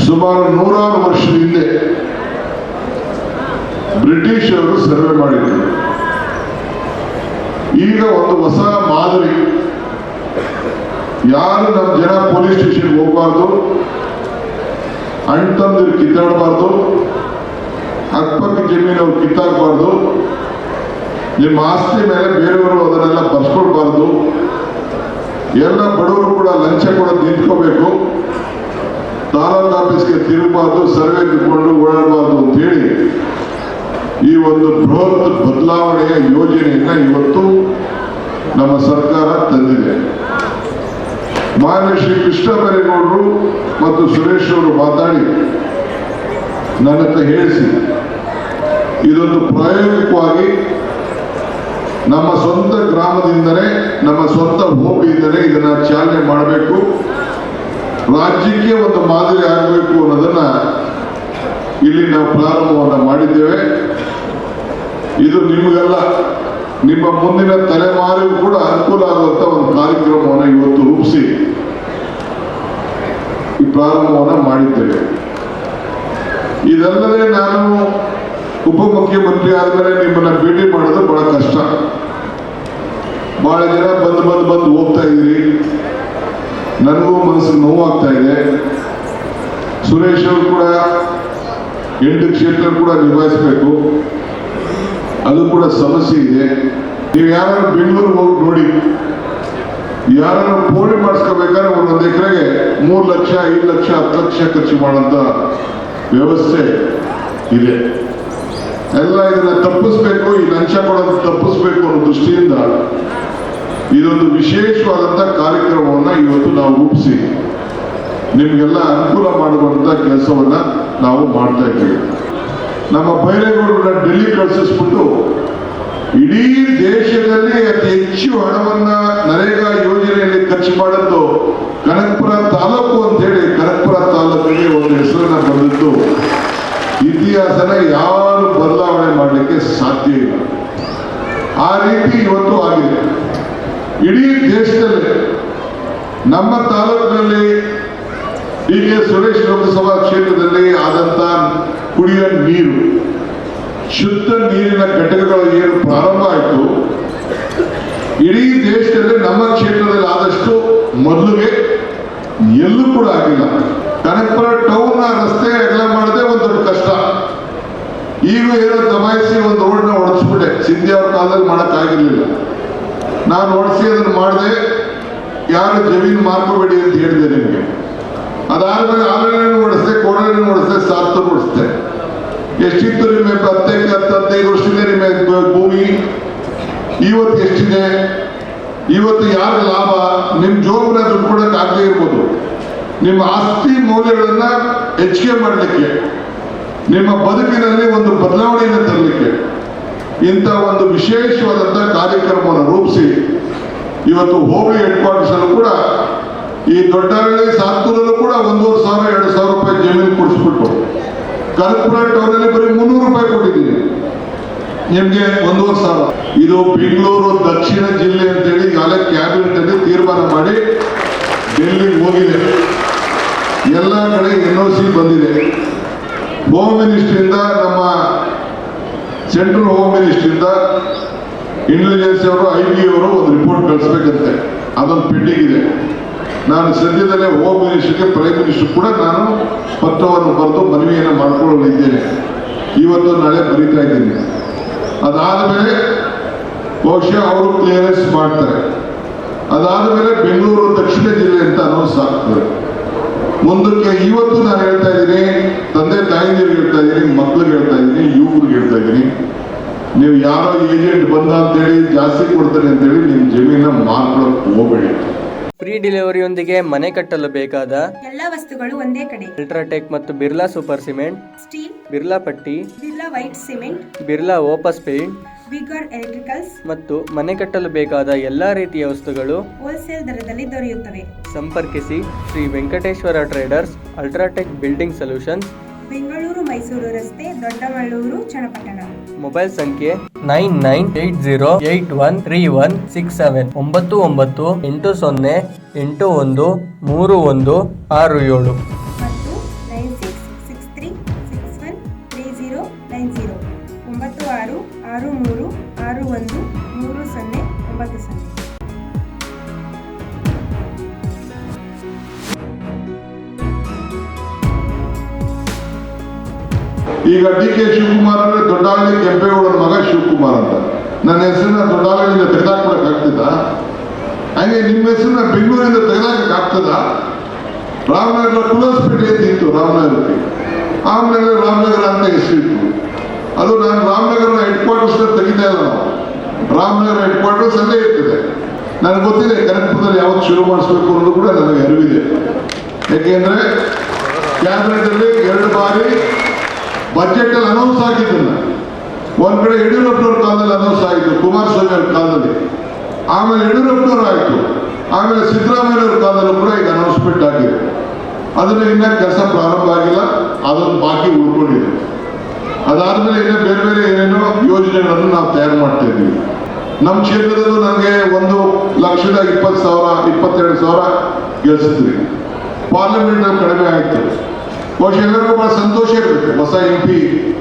ಸುಮಾರು 100 ವರ್ಷದ ಹಿಂದೆ ಬ್ರಿಟಿಷರು ಸರ್ವೆ ಮಾಡಿದ್ರು. ಈಗ ಒಂದು ಹೊಸ ಮಾದರಿ, ಯಾರು ನಮ್ಮ ಜನ ಪೊಲೀಸ್ ಸ್ಟೇಷನ್ಗೆ ಹೋಗಬಾರ್ದು, ಅಣ್ತಂದಿರು ಕಿತ್ತಾಡಬಾರ್ದು, ಅಕ್ಕಪಕ್ಕ ಜಮೀನವ್ರು ಕಿತ್ತಾಡಬಾರ್ದು, ನಿಮ್ಮ ಆಸ್ತಿ ಮೇಲೆ ಬೇರೆಯವರು ಅದನ್ನೆಲ್ಲ ಬರ್ಸ್ಕೊಳ್ಬಾರ್ದು, ಎಲ್ಲ ಬಡವರು ಕೂಡ ಲಂಚ ಕೊಡೋದು ನಿಂತ್ಕೋಬೇಕು, ತಾಲೂಕು ಆಫೀಸ್ಗೆ ತಿರುಗಬಾರ್ದು, ಸರ್ವೆ ತಿಳ್ಕೊಂಡು ಓಡಾಡಬಾರ್ದು ಅಂತ ಹೇಳಿ ಈ ಒಂದು ಬೃಹತ್ ಬದಲಾವಣೆಯ ಯೋಜನೆಯನ್ನ ಇವತ್ತು ನಮ್ಮ ಸರ್ಕಾರ ತಂದಿದೆ. ಮಾನ್ಯ ಶ್ರೀ ಕೃಷ್ಣ ಬೈರೇಗೌಡರು ಮತ್ತು ಸುರೇಶ್ ಅವರು ಮಾತಾಡಿ ನನ್ನ ಹತ್ರ ಹೇಳಿಸಿ, ಇದೊಂದು ಪ್ರಾಯೋಗಿಕವಾಗಿ ನಮ್ಮ ಸ್ವಂತ ಗ್ರಾಮದಿಂದಲೇ, ನಮ್ಮ ಸ್ವಂತ ಹೋಬಳಿಯಿಂದಲೇ ಇದನ್ನ ಚಾಲನೆ ಮಾಡಬೇಕು, ರಾಜ್ಯಕ್ಕೆ ಒಂದು ಮಾದರಿ ಆಗಬೇಕು ಅನ್ನೋದನ್ನ ಇಲ್ಲಿ ನಾವು ಪ್ರಾರಂಭವನ್ನು ಮಾಡಿದ್ದೇವೆ. ಇದು ನಿಮಗೆಲ್ಲ, ನಿಮ್ಮ ಮುಂದಿನ ತಲೆಮಾರಿಗೂ ಕೂಡ ಅನುಕೂಲ ಆಗುವಂತ ಒಂದು ಕಾರ್ಯಕ್ರಮವನ್ನು ಇವತ್ತು ರೂಪಿಸಿ ಈ ಪ್ರಾರಂಭವನ್ನು ಮಾಡಿದ್ದೇವೆ. ಇದಲ್ಲದೆ ನಾನು ಉಪಮುಖ್ಯಮಂತ್ರಿ ಆದ್ಮೇಲೆ ನಿಮ್ಮನ್ನ ಭೇಟಿ ಮಾಡೋದು ಬಹಳ ಕಷ್ಟ. ಬಹಳ ಜನ ಬಂದು ಹೋಗ್ತಾ ಇದ್ರಿ, ನನಗೂ ಮನಸ್ಸಿಗೆ ನೋವಾಗ್ತಾ ಇದೆ. ಸುರೇಶ್ ಅವರು ಕೂಡ 8 ಕ್ಷೇತ್ರ ಕೂಡ ನಿಭಾಯಿಸಬೇಕು, ಅದು ಕೂಡ ಸಮಸ್ಯೆ ಇದೆ. ನೀವು ಯಾರು ಬೆಂಗಳೂರಿಗೆ ಹೋಗಿ ನೋಡಿ, ಯಾರು ಪೋಲಿ ಮಾಡಿಸ್ಕೋಬೇಕಾದ್ರೆ ಒಂದೊಂದು ಎಕರೆಗೆ 3 ಲಕ್ಷ, 5 ಲಕ್ಷ, 10 ಲಕ್ಷ ಖರ್ಚು ಮಾಡುವಂತ ವ್ಯವಸ್ಥೆ ಇದೆ. ಎಲ್ಲ ಇದನ್ನ ತಪ್ಪಿಸ್ಬೇಕು, ಈ ಲಂಚ ಕೊಡೋದು ತಪ್ಪಿಸ್ಬೇಕು ಅನ್ನೋ ದೃಷ್ಟಿಯಿಂದ ಇದೊಂದು ವಿಶೇಷವಾದಂತ ಕಾರ್ಯಕ್ರಮವನ್ನ ಇವತ್ತು ನಾವು ರೂಪಿಸಿ ನಿಮ್ಗೆಲ್ಲ ಅನುಕೂಲ ಮಾಡುವಂತ ಕೆಲಸವನ್ನ ನಾವು ಮಾಡ್ತಾ ಇದ್ದೀವಿ. ನಮ್ಮ ಬೈರೇಗೌಡರನ್ನ ಡೆಲ್ಲಿ ಕಳಿಸಿಸ್ಬಿಟ್ಟು ಇಡೀ ದೇಶದಲ್ಲಿ ಅತಿ ಹೆಚ್ಚು ಹಣವನ್ನ ನರೇಗಾ ಯೋಜನೆಯಲ್ಲಿ ಖರ್ಚು ಮಾಡಿದ್ದು ಕನಕಪುರ ತಾಲೂಕು ಅಂತ ಹೇಳಿ ಕನಕಪುರ ತಾಲೂಕಿಗೆ ಒಂದು ಹೆಸರನ್ನ ಬಂದಿದ್ದು ಇತಿಹಾಸನ ಯಾರು ಬದಲಾವಣೆ ಮಾಡಲಿಕ್ಕೆ ಸಾಧ್ಯ ಇಲ್ಲ. ಆ ರೀತಿ ಇವತ್ತು ಆಗಿದೆ. ಇಡೀ ದೇಶದಲ್ಲಿ ನಮ್ಮ ತಾಲೂಕಿನಲ್ಲಿ ಹೀಗೆ ಸುರೇಶ್ ಲೋಕಸಭಾ ಕ್ಷೇತ್ರದಲ್ಲಿ ಆದಂತ ಕುಡಿಯುವ ನೀರು, ಶುದ್ಧ ನೀರಿನ ಘಟಕಗಳು ಏನು ಪ್ರಾರಂಭ ಆಯಿತು, ಇಡೀ ದೇಶದಲ್ಲಿ ನಮ್ಮ ಕ್ಷೇತ್ರದಲ್ಲಿ ಆದಷ್ಟು ಮೊದಲಿಗೆ ಎಲ್ಲೂ ಕೂಡ ಆಗಿಲ್ಲ. ಕನಕಪುರ ಟೌನ್ ರಸ್ತೆ ಎಲ್ಲ ಮಾಡದೆ ಒಂದು ದೊಡ್ಡ ಕಷ್ಟ. ಈಗ ಏನೋ ದಬಾಯಿಸಿ ಒಂದು ರೋಡ್ನ ಹೊಡೆಸ್ಬಿಟ್ಟೆ. ಸಿಂಧಿ ಅವ್ರ ಕಾಲದಲ್ಲಿ ಮಾಡಕ್ ಆಗಿರ್ಲಿಲ್ಲ. ನಾನು ಹೊಡೆಸಿ ಅದನ್ನು ಮಾಡಿದೆ, ಯಾರು ಜಮೀನು ಮಾರ್ಕೋಬೇಡಿ ಅಂತ ಹೇಳಿದೆ ನಿಮಗೆ. ಅದಾದ್ಮೇಲೆ ಆಲೂರಿನ ಓಡಿಸ್ದೆ, ಕೋಡೂರಿನ ಓಡಿಸ್ದೆ, ಸಾರ್ಥ ಓಡಿಸ್ದೆ. ಎಷ್ಟಿತ್ತು ನಿಮಗೆ 10-15 ವರ್ಷದಿಂದ ನಿಮ್ಮ ಭೂಮಿ, ಇವತ್ತು ಎಷ್ಟಿದೆ, ಇವತ್ತು ಯಾರ ಲಾಭ, ನಿಮ್ ಜೋಬನ್ನ ದುಡ್ಡು ಕೊಡಕ್ ಆಗದೆ ಇರ್ಬೋದು, ನಿಮ್ಮ ಆಸ್ತಿ ಮೌಲ್ಯಗಳನ್ನ ಹೆಚ್ಚಿಗೆ ಮಾಡಲಿಕ್ಕೆ, ನಿಮ್ಮ ಬದುಕಿನಲ್ಲಿ ಒಂದು ಬದಲಾವಣೆಯನ್ನು ತರಲಿಕ್ಕೆ ಇಂಥ ಒಂದು ವಿಶೇಷವಾದಂಥ ಕಾರ್ಯಕ್ರಮವನ್ನು ರೂಪಿಸಿ ಇವತ್ತು ಹೋಬಳಿ ಹೆಡ್ ಕ್ವಾರ್ಟರ್ಸ್ ಅಲ್ಲೂ ಕೂಡ ಈ ದೊಡ್ಡಹಳ್ಳಿ ಸಾತ್ತೂರಲ್ಲೂ ಕೂಡ 1,500-2,000 ರೂಪಾಯಿ ಜಮೀನು ಕೊಡಿಸ್ಬಿಟ್ಟು ಕನಕಪುರ ಟೌನಲ್ಲಿ ಬರೀ 300 ರೂಪಾಯಿ ಕೊಟ್ಟಿದ್ದೀನಿ ನಿಮ್ಗೆ 1,500. ಇದು ಬೆಂಗಳೂರು ದಕ್ಷಿಣ ಜಿಲ್ಲೆ ಅಂತೇಳಿ ಈಗಾಗಲೇ ಕ್ಯಾಬಿನೆಟ್ ಅಲ್ಲಿ ತೀರ್ಮಾನ ಮಾಡಿ ಡೆಲ್ಲಿಗೆ ಹೋಗಿದೆ. ಎಲ್ಲ ಕಡೆ NOC ಬಂದಿದೆ. ಹೋಮ್ ಮಿನಿಸ್ಟ್ರಿಯಿಂದ, ನಮ್ಮ ಸೆಂಟ್ರಲ್ ಹೋಮ್ ಮಿನಿಸ್ಟ್ರಿಯಿಂದ ಇಂಟೆಲಿಜೆನ್ಸ್ ಅವರು, IB ಅವರು ಒಂದು ರಿಪೋರ್ಟ್ ಕಳಿಸ್ಬೇಕಂತೆ. ಅದೊಂದು ಪೆಂಡಿಂಗ್ ಇದೆ. ನಾನು ಸದ್ಯದಲ್ಲೇ ಹೋಮ್ ಮಿನಿಸ್ಟರ್ಗೆ, ಪ್ರೈಮ್ ಮಿನಿಸ್ಟರ್ ಕೂಡ ನಾನು ಪತ್ರವನ್ನು ಬರೆದು ಮನವಿಯನ್ನು ಮಾಡಿಕೊಳ್ಳಲಿದ್ದೇನೆ. ಇವತ್ತು ನಾಳೆ ಬರೀತಾ ಇದ್ದೀನಿ. ಅದಾದಮೇಲೆ ಬಹುಶಃ ಅವರು ಕ್ಲಿಯರೆನ್ಸ್ ಮಾಡ್ತಾರೆ. ಅದಾದಮೇಲೆ ಬೆಂಗಳೂರು ದಕ್ಷಿಣ ಜಿಲ್ಲೆ ಅಂತ ಅನೌನ್ಸ್ ಆಗ್ತದೆ. ಮುಂದಕ್ಕೆ ಇವತ್ತು ನಾನು ಹೇಳ್ತಾ ಇದ್ದೀನಿ, ತಂದೆ ತಾಯಿಗೆ ಹೇಳ್ತಾ ಇದ್ದೀನಿ, ಮಕ್ಳಿಗೆ ಹೇಳ್ತಾ ಇದ್ದೀನಿ, ಯುವಕರಿಗೆ ಹೇಳ್ತಾ ಇದ್ದೀನಿ, ನೀವು ಯಾರೋ ಏಜೆಂಟ್ ಬಂದ ಅಂತೇಳಿ ಜಾಸ್ತಿ ಕೊಡ್ತಾರೆ ಅಂತೇಳಿ ನಿಮ್ಮ ಜಮೀನ ಮಾರ್ಕೊಳಕ್ ಹೋಗಬೇಡಿ. ಫ್ರೀ ಡೆಲಿವರಿಯೊಂದಿಗೆ ಮನೆ ಕಟ್ಟಲು ಬೇಕಾದ ಎಲ್ಲ ವಸ್ತುಗಳು ಒಂದೇ ಕಡೆ. ಅಲ್ಟ್ರಾಟೆಕ್ ಮತ್ತು Birla super cement, steel, Birla ಪಟ್ಟಿ, Birla white cement, Birla ಓಪಸ್ paint, vigour electricals ಮತ್ತು ಮನೆ ಕಟ್ಟಲು ಬೇಕಾದ ಎಲ್ಲಾ ರೀತಿಯ ವಸ್ತುಗಳು ಹೋಲ್ಸೇಲ್ ದರದಲ್ಲಿ ದೊರೆಯುತ್ತವೆ. ಸಂಪರ್ಕಿಸಿ Shri Venkateshwara traders, UltraTech building solutions, Bengaluru Mysuru ರಸ್ತೆ, ದೊಡ್ಡಮಳ್ಳೂರು, ಚನ್ನಪಟ್ಟಣ. ಮೊಬೈಲ್ ಸಂಖ್ಯೆ 9980813167 9980813167 ಮತ್ತು ಈಗ DK ಶಿವಕುಮಾರ್ ಅಂದ್ರೆ ದೊಡ್ಡಹಳ್ಳಿ ಕೆಂಪೇಗೌಡರ ಮಗ ಶಿವಕುಮಾರ್ ಅಂತ. ನನ್ನ ಹೆಸರನ್ನ ದೊಡ್ಡಹಳ್ಳಿಯಿಂದ ತೆಗೆದಾಕ್ಬಿಡಕ್ ಆಗ್ತದ? ಹಾಗೆ ನಿಮ್ಮ ಹೆಸರನ್ನ ಬೆಂಗಳೂರಿಂದ ತೆಗೆದಾಕಕ್ ಆಗ್ತದ? ರಾಮನಗರ ಕುಲಸ್ಪೇಟೆ ಅಂತ ಇತ್ತು ರಾಮನಗರಕ್ಕೆ, ಆಮೇಲೆ ರಾಮನಗರ ಅಂತ ಹೆಸರಿತ್ತು. ಅದು ನಾನು ರಾಮನಗರ ಹೆಡ್ ಕ್ವಾರ್ಟರ್ಸ್ ತೆಗಿತಾ ಇಲ್ಲ, ನಾವು ರಾಮನಗರ ಹೆಡ್ ಕ್ವಾರ್ಟರ್ಸ್ ಅಲ್ಲೇ ಇರ್ತದೆ. ನನಗೆ ಗೊತ್ತಿದೆ ಕನಕಪುರದಲ್ಲಿ ಯಾವತ್ತು ಶುರು ಮಾಡಿಸ್ಬೇಕು ಅನ್ನೋದು ಕೂಡ ನನಗೆ ಅರಿವಿದೆ. ಯಾಕೆಂದ್ರೆ ಕ್ಯಾಬಿನೆಟ್ ಅಲ್ಲಿ 2 ಬಾರಿ ಬಜೆಟ್ ಅಲ್ಲಿ ಅನೌನ್ಸ್ ಆಗಿದ್ದನ್ನ, ಒಂದ್ ಕಡೆ ಯಡಿಯೂರಪ್ಪನವ್ರ ಕಾಲದಲ್ಲಿ ಅನೌನ್ಸ್ ಆಗಿತ್ತು, ಕುಮಾರಸ್ವಾಮಿ ಅವ್ರ ಕಾಲದಲ್ಲಿ, ಆಮೇಲೆ ಯಡಿಯೂರಪ್ಪನವ್ರು ಆಯ್ತು, ಆಮೇಲೆ ಸಿದ್ದರಾಮಯ್ಯವ್ರ ಕಾಲದಲ್ಲೂ ಕೂಡ ಈಗ ಅನೌನ್ಸ್ಮೆಂಟ್ ಆಗಿದೆ. ಅದನ್ನ ಇನ್ನ ಕೆಲಸ ಪ್ರಾರಂಭ ಆಗಿಲ್ಲ, ಅದೊಂದು ಬಾಕಿ ಉಳ್ಕೊಂಡಿದೆ. ಅದಾದ್ಮೇಲೆ ಇನ್ನ ಬೇರೆ ಬೇರೆ ಏನೇನೋ ಯೋಜನೆಗಳನ್ನು ನಾವು ತಯಾರು ಮಾಡ್ತಾ ಇದ್ದೀವಿ. ನಮ್ಮ ಕ್ಷೇತ್ರದಲ್ಲೂ ನನಗೆ 1,20,000 22,000 ಗೆಲ್ಸಿದ್ರಿ. ಪಾರ್ಲಿಮೆಂಟ್ ಅಲ್ಲಿ ಕಡಿಮೆ ಆಯ್ತು. ಬಹುಶಃ ಎಲ್ಲರಿಗೂ ಬಹಳ ಸಂತೋಷ ಇರುತ್ತೆ. ಹೊಸ MP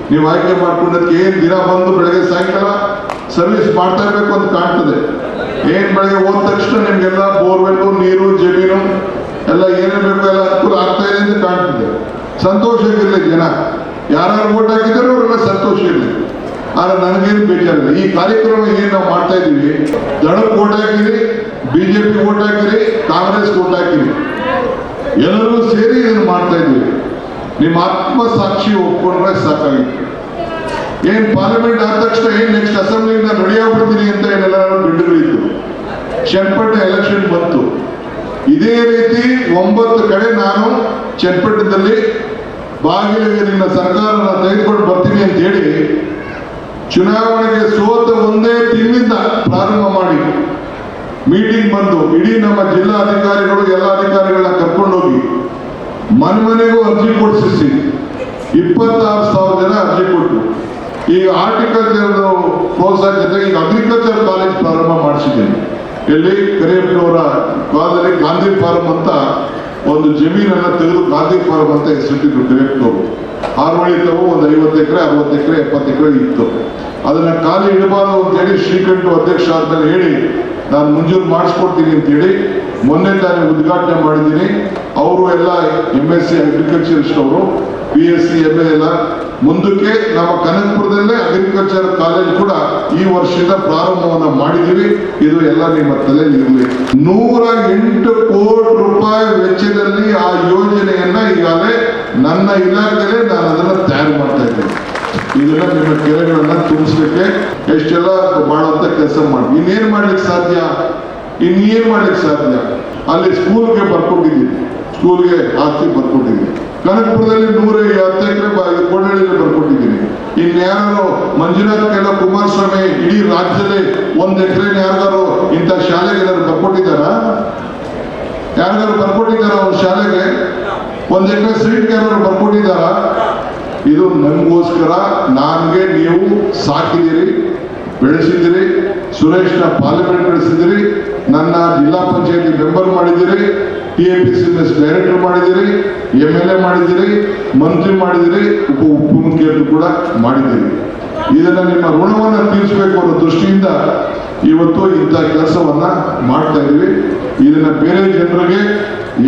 ನೀವು ಆಯ್ಕೆ ಮಾಡ್ಕೊಂಡದಕ್ಕೆ ಏನ್ ದಿನ ಬಂದು ಬೆಳಗ್ಗೆ ಸಾಯಂಕಾಲ ಸರ್ವಿಸ್ ಮಾಡ್ತಾ ಇರ್ಬೇಕು ಅಂತ ಕಾಣ್ತದೆ. ಏನ್ ಬೆಳಗ್ಗೆ ಹೋದ ತಕ್ಷಣ ನಿಮ್ಗೆಲ್ಲ ಬೋರ್ವೆಲ್, ನೀರು, ಜಮೀನು ಎಲ್ಲ ಏನೇನ್ ಬೇಕು ಎಲ್ಲ ಅನುಕೂಲ ಆಗ್ತಾ ಇದೆ ಅಂತ ಕಾಣ್ತದೆ. ಸಂತೋಷ ಇರಲಿ, ಜನ ಯಾರು ವೋಟ್ ಹಾಕಿದಾರೋ ಅವರೆಲ್ಲ ಸಂತೋಷ ಇರಲಿ. ಆದ್ರೆ ನನಗೇನು ಬೇಜಾರಿಲ್ಲ. ಈ ಕಾರ್ಯಕ್ರಮ ಏನ್ ನಾವು ಮಾಡ್ತಾ ಇದೀವಿ, ದಳಕ್ಕೆ ವೋಟ್ ಹಾಕಿರಿ, BJP ವೋಟ್ ಹಾಕಿರಿ, ಕಾಂಗ್ರೆಸ್ ವೋಟ್ ಹಾಕಿರಿ, ಎಲ್ಲರೂ ಸೇರಿ ಇದನ್ನು ಮಾಡ್ತಾ ಇದೀವಿ. ನಿಮ್ಮ ಆತ್ಮಸಾಕ್ಷಿ ಒಪ್ಕೊಂಡ್ರೆ ಸಾಕಾಗಿತ್ತು. ಏನ್ ಪಾರ್ಲಿಮೆಂಟ್ ಆದ ತಕ್ಷಣ ಏನ್ ನೆಕ್ಸ್ಟ್ ಅಸೆಂಬ್ಲಿಗೆ ನಾನು ರೆಡಿ ಆಗ್ಬಿಡ್ತೀನಿ ಅಂತ ಏನೆಲ್ಲ ಬಿಡುಗಳಿತ್ತು. ಚನ್ನಪಟ್ಟಣ ಎಲೆಕ್ಷನ್ ಬಂತು. ಇದೇ ರೀತಿ 9 ಕಡೆ ನಾನು ಚನ್ನಪಟ್ಟಣದಲ್ಲಿ ಬಾಗಿಲಿಗೆ ನಿನ್ನ ಸರ್ಕಾರನ ತೆಗೆದುಕೊಂಡು ಬರ್ತೀನಿ ಅಂತ ಹೇಳಿ ಚುನಾವಣೆಗೆ ಸೋತ ಒಂದೇ ತಿಂಗಳಿಂದ ಪ್ರಾರಂಭ ಮಾಡಿ ಮೀಟಿಂಗ್ ಬಂದು ಇಡೀ ನಮ್ಮ ಜಿಲ್ಲಾ ಅಧಿಕಾರಿಗಳು ಎಲ್ಲ ಅಧಿಕಾರಿಗಳನ್ನ ಕರ್ಕೊಂಡೋಗಿ ಮನೆಗೂ ಅರ್ಜಿ ಕೊಡಿಸಿ 26,000 ಜನ ಅರ್ಜಿ ಕೊಟ್ಟರು. ಈಗ ಹಾರ್ಟಿಕಲ್ಚರ್ ಪ್ರೋತ್ಸಾಹ ಜೊತೆಗೆ ಈಗ ಅಗ್ರಿಕಲ್ಚರ್ ಕಾಲೇಜ್ ಪ್ರಾರಂಭ ಮಾಡಿಸಿದ್ದೇನೆ. ಎಲ್ಲಿ ಕರಿಯಪ್ಪನವರ ಕಾಲದಲ್ಲಿ ಗಾಂಧಿ ಫಾರಂ ಅಂತ ಒಂದು ಜಮೀನನ್ನ ತೆಗೆದು ಗಾಂಧಿ ಫಾರಂ ಅಂತ ಹೆಸರಿಟ್ಟಿದ್ರು ಕರಿಯಪ್ಪನವರು. ಹಾರ್ವಳಿ ತಗೋ ಒಂದು 50 ಎಕರೆ 60 ಎಕರೆ 70 ಎಕರೆ ಇತ್ತು. ಅದನ್ನ ಖಾಲಿ ಇಡಬಾರದು ಅಂತ ಹೇಳಿ ಶ್ರೀಕಂಠ ಅಧ್ಯಕ್ಷ ಆದ್ಮೇಲೆ ಹೇಳಿ ನಾನು ಮಂಜೂರು ಮಾಡಿಸ್ಕೊಡ್ತೀನಿ ಅಂತ ಹೇಳಿ ಮೊನ್ನೆ ತಾನೇ ಉದ್ಘಾಟನೆ ಮಾಡಿದ್ದೀನಿ. ಅವರು ಎಲ್ಲ MSc ಅಗ್ರಿಕಲ್ಚರಿಸ್ಟ್ ಅವರು, BSc MA ಎಲ್ಲ. ಮುಂದಕ್ಕೆ ನಮ್ಮ ಕನಕಪುರದಲ್ಲೇ ಅಗ್ರಿಕಲ್ಚರ್ ಕಾಲೇಜ್ ಕೂಡ ಈ ವರ್ಷದಿಂದ ಪ್ರಾರಂಭವನ್ನ ಮಾಡಿದ್ದೀವಿ. ಇದು ಎಲ್ಲ ನಿಮ್ಮ ತಲೆಯಲ್ಲಿ ಇರಲಿ. 108 ಕೋಟಿ ರೂಪಾಯಿ ವೆಚ್ಚದಲ್ಲಿ ಆ ಯೋಜನೆಯನ್ನ ಈಗಾಗಲೇ ನನ್ನ ಇಲಾಖೆಯಲ್ಲಿ ನಾನು ಅದನ್ನ ತಯಾರು ಮಾಡ್ತಾ ಇದ್ದೇನೆ. ಇದನ್ನ ನಿಮ್ಮ ಕೆರೆಗಳನ್ನ ತುಂಬಿಸ್ಲಿಕ್ಕೆ ಎಷ್ಟೆಲ್ಲ ಮಾಡುವಂತ ಕೆಲಸ ಮಾಡಿ ಇನ್ನೇನ್ ಮಾಡ್ಲಿಕ್ಕೆ ಸಾಧ್ಯ, ಅಲ್ಲಿ ಸ್ಕೂಲ್ಗೆ ಬರ್ಕೊಂಡಿದ್ದೀನಿ, ಸ್ಕೂಲ್ಗೆ ಆಸ್ತಿ ಬರ್ಕೊಂಡಿದ್ದೀನಿ. ಕನಕಪುರದಲ್ಲಿ 110 ಎಕರೆ ಕೋಡಳ್ಳಿಯಲ್ಲಿ ಬರ್ಕೊಂಡಿದ್ದೀನಿ. ಇನ್ಯಾರು ಮಂಜುನಾಥ್ಗೆಲ್ಲ ಕುಮಾರಸ್ವಾಮಿ ಇಡೀ ರಾಜ್ಯದಲ್ಲಿ 1 ಎಕರೆ ಯಾರಿಗಾರು ಇಂಥ ಶಾಲೆಗೆ ಏನಾದ್ರು ಬರ್ಕೊಟ್ಟಿದ್ದಾರಾ? ಯಾರಿಗಾರು ಬರ್ಕೊಟ್ಟಿದ್ದಾರ? ಒಂದು ಶಾಲೆಗೆ 1 ಎಕರೆ ಸೈಟ್ಗೆ ಯಾರು ಬರ್ಕೊಟ್ಟಿದ್ದಾರಾ? ಇದು ನಮಗೋಸ್ಕರ, ನನಗೆ ನೀವು ಸಾಕಿದಿರಿ, ಬೆಳೆಸಿದಿರಿ, ಸುರೇಶ್ನ ಪಾರ್ಲಿಮೆಂಟ್ ಬೆಳೆಸಿದಿರಿ, ನನ್ನ ಜಿಲ್ಲಾ ಪಂಚಾಯತಿ ಮೆಂಬರ್ ಮಾಡಿದಿರಿ, TAPCMS ಡೈರೆಕ್ಟರ್ ಮಾಡಿದಿರಿ, MLA ಮಾಡಿದಿರಿ, ಮಂತ್ರಿ ಮಾಡಿದಿರಿ, ಉಪಮುಖ್ಯಮಂತ್ರಿ ಕೂಡ ಮಾಡಿದಿರಿ. ಇದನ್ನ ನಿಮ್ಮ ಋಣವನ್ನ ತೀರಿಸಬೇಕು ಅನ್ನೋ ದೃಷ್ಟಿಯಿಂದ ಇವತ್ತು ಇಂಥ ಕೆಲಸವನ್ನ ಮಾಡ್ತಾ ಇದೀವಿ. ಇದನ್ನ ಬೇರೆ ಜನರಿಗೆ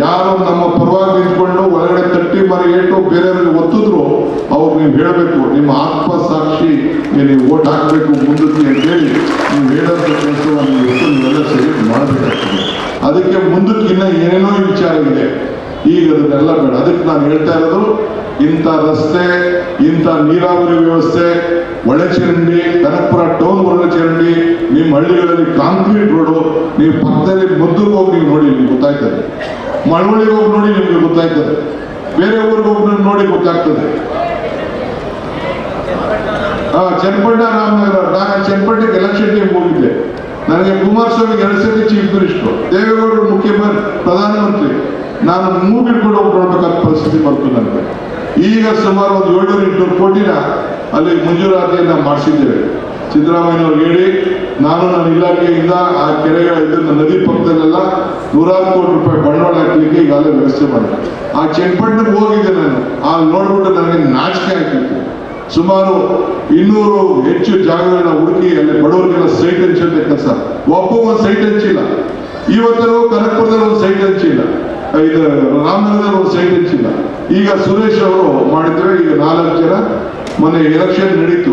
ಯಾರು ನಮ್ಮ ಪರವಾಗಿ ನಿಂತ್ಕೊಂಡು ಒಳಗಡೆ ತಟ್ಟಿ ಮರಿ ಏಟು ಬೇರೆಯವ್ರಿಗೆ ಒತ್ತಿದ್ರು ಅವ್ರು ನೀವು ಹೇಳಬೇಕು, ನಿಮ್ಮ ಆತ್ಮಸಾಕ್ಷಿ ನೀವು ಓಟ್ ಹಾಕಬೇಕು ಮುಂದಕ್ಕೆ ಅಂತ ಹೇಳಿ ನೀವು ಹೇಳೋಂಥ ಕೆಲಸವನ್ನು ನೀವೆಲ್ಲ ಸೇರಿ ಮಾಡಬೇಕಾಗ್ತದೆ. ಅದಕ್ಕೆ ಮುಂದಕ್ಕೆ ಇನ್ನ ಏನೇನೋ ವಿಚಾರ ಇದೆ, ಈಗ ಅದನ್ನೆಲ್ಲ ಬೇಡ. ಅದಕ್ಕೆ ನಾನು ಹೇಳ್ತಾ ಇರೋದು, ಇಂಥ ರಸ್ತೆ, ಇಂಥ ನೀರಾವರಿ ವ್ಯವಸ್ಥೆ, ಒಳಚರಂಡಿ, ಕನಕಪುರ ಟೌನ್ ಒಳಚರಂಡಿ, ನಿಮ್ಮ ಹಳ್ಳಿಗಳಲ್ಲಿ ಕಾಂಕ್ರೀಟ್ ರೋಡು, ನೀವು ಪಕ್ಕದಲ್ಲಿ ಮದ್ದೂರಿಗೆ ಹೋಗಿ ನೀವು ನೋಡಿ, ನಿಮ್ಗೆ ಗೊತ್ತಾಯ್ತದೆ. ಮಳವಳ್ಳಿಗೆ ಹೋಗಿ ನೋಡಿ, ನಿಮ್ಗೆ ಗೊತ್ತಾಯ್ತದೆ. ಬೇರೆ ಊರಿಗೆ ಹೋಗಿ ನೋಡಿ ಗೊತ್ತಾಗ್ತದೆ. ಚನ್ನಪಟ್ಟಣ, ರಾಮನಗರ. ನಾನು ಚನ್ನಪಟ್ಟಣಕ್ಕೆ ಎಲೆಕ್ಷನ್ ಟೈಮ್ ಹೋಗಿದ್ದೆ. ನನಗೆ ಕುಮಾರಸ್ವಾಮಿ 2 ಸತಿ ಚೀಫ್ ಮಿನಿಸ್ಟರ್, ದೇವೇಗೌಡರು ಮುಖ್ಯಮಂತ್ರಿ, ಪ್ರಧಾನಮಂತ್ರಿ. ನಾನು ಮೂಗಿಡ್ಕೊಂಡು ಹೋಗ್ಕೊಳ್ಬೇಕಾದ ಪರಿಸ್ಥಿತಿ ಬಂತು ನನಗೆ. ಈಗ ಸುಮಾರು ಒಂದು 700-800 ಕೋಟಿನ ಅಲ್ಲಿ ಮಂಜೂರಾತಿಯನ್ನ ಮಾಡಿಸಿದ್ದೇವೆ. ಸಿದ್ದರಾಮಯ್ಯನವ್ರಿಗೆ ಹೇಳಿ ನಾನು ನನ್ನ ಇಲಾಖೆಯಿಂದ ಆ ಕೆರೆಗಳ ಇದನ್ನ ನದಿ ಪಕ್ಕದಲ್ಲೆಲ್ಲ 100 ಕೋಟಿ ರೂಪಾಯಿ ಬಂಡವಾಳ ಹಾಕ್ಲಿಕ್ಕೆ ಈಗಾಗಲೇ ವ್ಯವಸ್ಥೆ ಮಾಡಿದೆ. ಆ ಚನ್ನಪಟ್ಟಣಕ್ಕೆ ಹೋಗಿದ್ದೆ ನಾನು. ಆ ನೋಡ್ಬಿಟ್ಟು ನನಗೆ ನಾಚಿಕೆ ಆಗ್ತಿತ್ತು. ಸುಮಾರು 200 ಹೆಚ್ಚು ಜಾಗಗಳನ್ನ ಹುಡುಕಿ ಅಲ್ಲಿ ಬಡವರಿಗೆಲ್ಲ ಸೈಟ್ ಹಂಚುವಂತ ಕೆಲಸ. ಒಬ್ಬ ಒಂದು ಸೈಟ್ ಹಂಚಿಲ್ಲ. ಇವತ್ತರೂ ಕನಕಪುರದಲ್ಲಿ ಒಂದು ಸೈಟ್ ಹಂಚಿಲ್ಲ, ಇದು ರಾಮನಗರದಲ್ಲಿ ಒಂದು ಸೈಟ್ ಹಂಚಿಲ್ಲ. ಈಗ ಸುರೇಶ್ ಅವರು ಮಾಡಿದ್ರೆ ಈಗ 4 ಜನ ಮೊನ್ನೆ ಎಲೆಕ್ಷನ್ ನಡೀತು,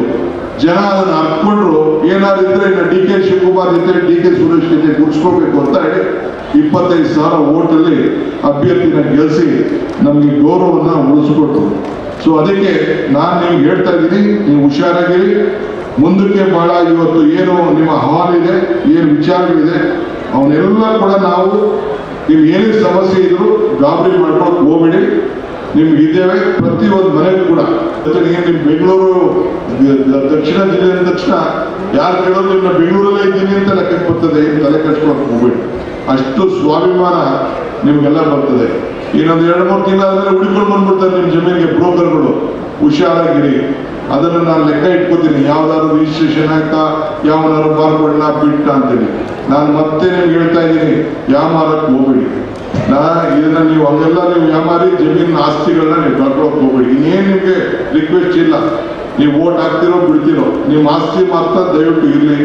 ಜನ ಅದನ್ನ ಅರ್ಕೊಂಡ್ರು. ಏನಾದ್ರು ಇದ್ರೆ ಇನ್ನು ಡಿ ಕೆ ಶಿವಕುಮಾರ್ ಜೊತೆ ಡಿ ಕೆ ಸುರೇಶ್ ಜೊತೆ ಗುರ್ಸ್ಕೋಬೇಕು ಅಂತ ಹೇಳಿ 25,000 ಓಟಲ್ಲಿ ಅಭ್ಯರ್ಥಿನ ಗೆಲ್ಲಿಸಿ ನಮಗೆ ಗೌರವನ್ನ ಉಳಿಸ್ಕೊಟ್ರು. ಸೊ ಅದಕ್ಕೆ ನಾನು ನಿಮ್ಗೆ ಹೇಳ್ತಾ ಇದ್ದೀನಿ, ನೀವು ಹುಷಾರಾಗಿರಿ. ಮುಂದಕ್ಕೆ ಬಹಳ ಇವತ್ತು ಏನು ನಿಮ್ಮ ಹವಾಲಿದೆ, ಏನು ವಿಚಾರಗಳಿದೆ, ಅವನ್ನೆಲ್ಲ ಕೂಡ ನಾವು ನೀವು ಏನೇ ಸಮಸ್ಯೆ ಇದ್ರು ಗಾಬರಿ ಮಾಡ್ಕೊಂಡು ಹೋಗ್ಬೇಡಿ. ನಿಮ್ಗೆ ಇದ್ದೇವೆ ಪ್ರತಿಯೊಂದು ಮನೆಗೂ ಕೂಡ. ಜೊತೆಗೆ ನಿಮ್ಮ ಬೆಂಗಳೂರು ದಕ್ಷಿಣ ಜಿಲ್ಲೆ ಅಂದ ತಕ್ಷಣ ಯಾರು ಕೇಳೋದು ನಿಮ್ಮ ಬೆಂಗಳೂರಲ್ಲೇ ಇದ್ದೀನಿ ಅಂತ ಲೆಕ್ಕಕ್ಕೆ ಬರ್ತದೆ. ತಲೆ ಕಟ್ಸ್ಕೊಳಕ್ ಹೋಗ್ಬೇಡಿ. ಅಷ್ಟು ಸ್ವಾಭಿಮಾನ ನಿಮ್ಗೆಲ್ಲ ಬರ್ತದೆ. ಇನ್ನೊಂದು 2-3 ತಿಂಗಳಾದ್ಮೇಲೆ ಹುಡುಕೊಂಡು ಬಂದ್ಬಿಡ್ತಾರೆ ನಿಮ್ಮ ಜಮೀನಿಗೆ ಬ್ರೋಕರ್ಗಳು. ಹುಷಾರಾಗಿರಿ. ಅದನ್ನು ನಾನು ಲೆಕ್ಕ ಇಟ್ಕೋತೀನಿ. ಯಾವ್ದಾದ್ರು ರಿಜಿಸ್ಟ್ರೇಷನ್ ಆಯ್ತಾ, ಯಾವನಾದ್ರು ಮಾರ್ಕೊಂಡ ಬಿಟ್ಟ ಅಂತೇಳಿ. ನಾನು ಮತ್ತೆ ನಿಮ್ಗೆ ಹೇಳ್ತಾ ಇದ್ದೀನಿ, ಯಾಮಾರಕ್ಕೆ ಹೋಗ್ಬೇಡಿ. ಇದನ್ನ ನೀವು ಹಂಗೆಲ್ಲ ನೀವು ಯಾಮಾರಿ ಜಮೀನಿನ ಆಸ್ತಿಗಳನ್ನ ನೀವು ಕಳ್ಕೊಳಕ್ ಹೋಗ್ಬೇಡಿ. ಇನ್ನೇನು ನಿಮ್ಗೆ ರಿಕ್ವೆಸ್ಟ್ ಇಲ್ಲ. ನೀವು ಓಟ್ ಹಾಕ್ತಿರೋ ಬಿಡ್ತಿರೋ, ನಿಮ್ಮ ಆಸ್ತಿ ಮಾತ್ರ ದಯವಿಟ್ಟು ಇರಲಿ.